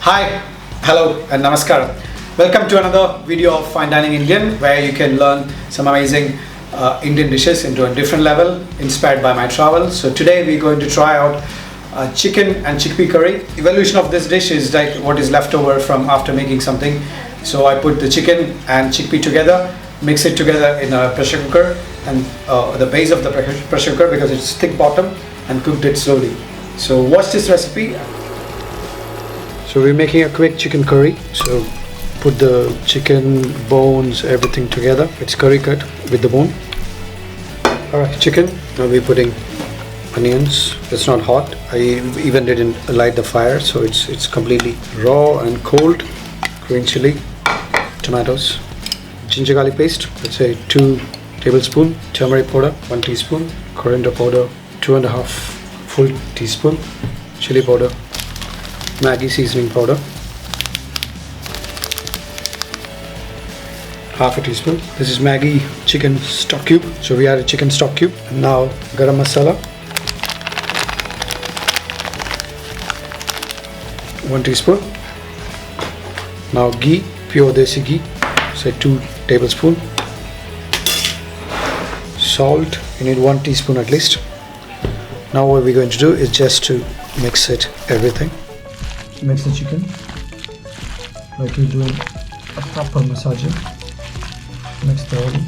Hi, hello and namaskar. Welcome to another video of Fine Dining Indian, where you can learn some amazing Indian dishes into a different level inspired by my travel. So today we're going to try out chicken and chickpea curry. Evolution of this dish is like what is left over from after making something. So I put the chicken and chickpea together, mix it together in a pressure cooker, and the base of the pressure cooker, because it's thick bottom, and cooked it slowly. So watch this recipe. So we're making a quick chicken curry. So put the chicken, bones, everything together. It's curry cut with the bone. Alright, chicken. Now we're putting onions. It's not hot. I even didn't light the fire, so it's completely raw and cold. Green chili, tomatoes, ginger garlic paste. Let's say 2 tablespoons. Turmeric powder, 1 teaspoon. Coriander powder, 2.5 full teaspoon. Chilli powder, Maggi seasoning powder, half a teaspoon. This is Maggi chicken stock cube. So we add a chicken stock cube. And now Garam masala, 1 teaspoon. Now ghee, pure desi ghee, say 2 tablespoons. Salt, you need 1 teaspoon at least. Now what we're going to do is just to mix it everything. Mix the chicken like you're doing a proper massaging. Mix thoroughly.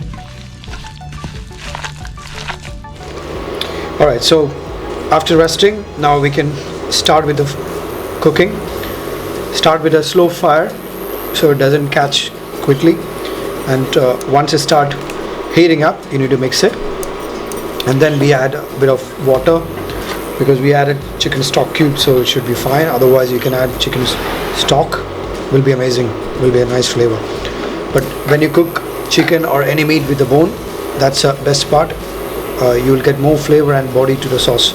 Alright, so after resting, now we can start with the cooking. Start with a slow fire so it doesn't catch quickly, and once it start heating up, you need to mix it, and then we add a bit of water, because we added chicken stock cube, so it should be fine. Otherwise you can add chicken stock, will be amazing, will be a nice flavor. But when you cook chicken or any meat with the bone, that's the best part. You will get more flavor and body to the sauce.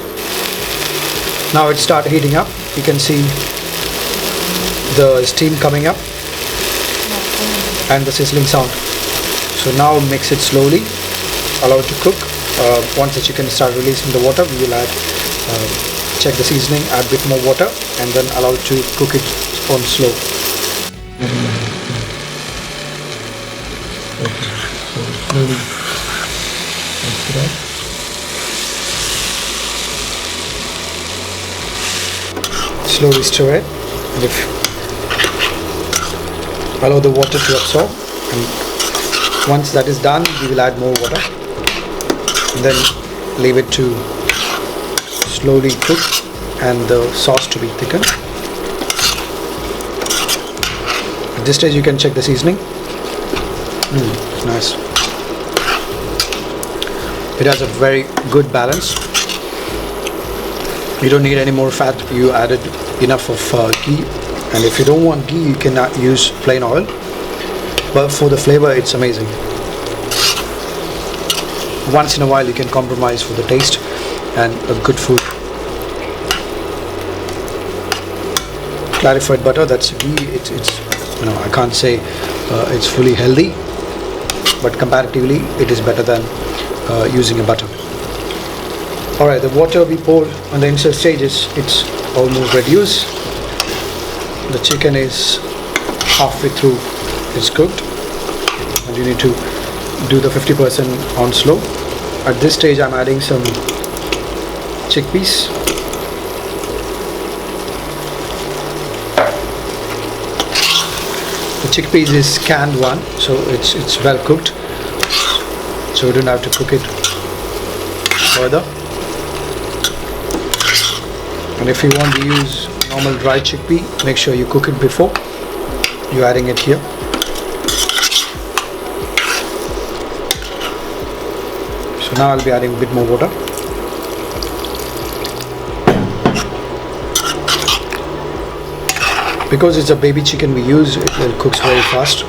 Now it start heating up. You can see the steam coming up and the sizzling sound. So now mix it slowly, allow it to cook. Once the chicken start releasing the water, we will add check the seasoning, add a bit more water, and then allow it to cook it on slow. Okay, so slowly mix it up. Slowly stir it, and allow the water to absorb, and once that is done, we will add more water, and then leave it to slowly cook and the sauce to be thickened. At this stage you can check the seasoning. It's nice. It has a very good balance. You don't need any more fat. You added enough of ghee, and if you don't want ghee, you can use plain oil, but for the flavor it's amazing. Once in a while you can compromise for the taste and a good food. Clarified butter, that's ghee. It's I can't say it's fully healthy, but comparatively it is better than using a butter. Alright, the water we poured on the initial stages, it's almost reduced. The chicken is halfway through, it's cooked, and you need to do the 50% on slow. At this stage I'm adding some chickpeas. The chickpeas is canned one, so it's well cooked, so we don't have to cook it further. And if you want to use normal dry chickpea, make sure you cook it before you're adding it here. So now I'll be adding a bit more water. Because it's a baby chicken we use, it cooks very fast.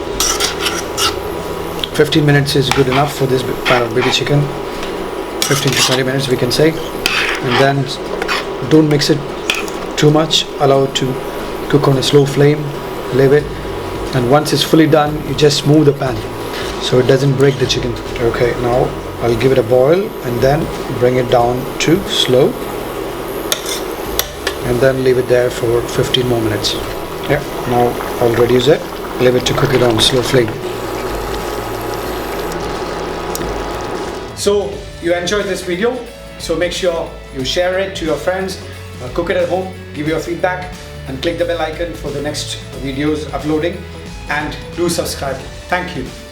15 minutes is good enough for this kind of baby chicken. 15 to 20 minutes we can say. And then don't mix it too much. Allow it to cook on a slow flame. Leave it. And once it's fully done, you just move the pan so it doesn't break the chicken. Okay, now I'll give it a boil and then bring it down to slow. And then leave it there for 15 more minutes. Yeah, now I'll reduce it, leave it to cook it on slow flame. So you enjoyed this video, so make sure you share it to your friends, cook it at home, give your feedback, and click the bell icon for the next videos uploading, and do subscribe. Thank you.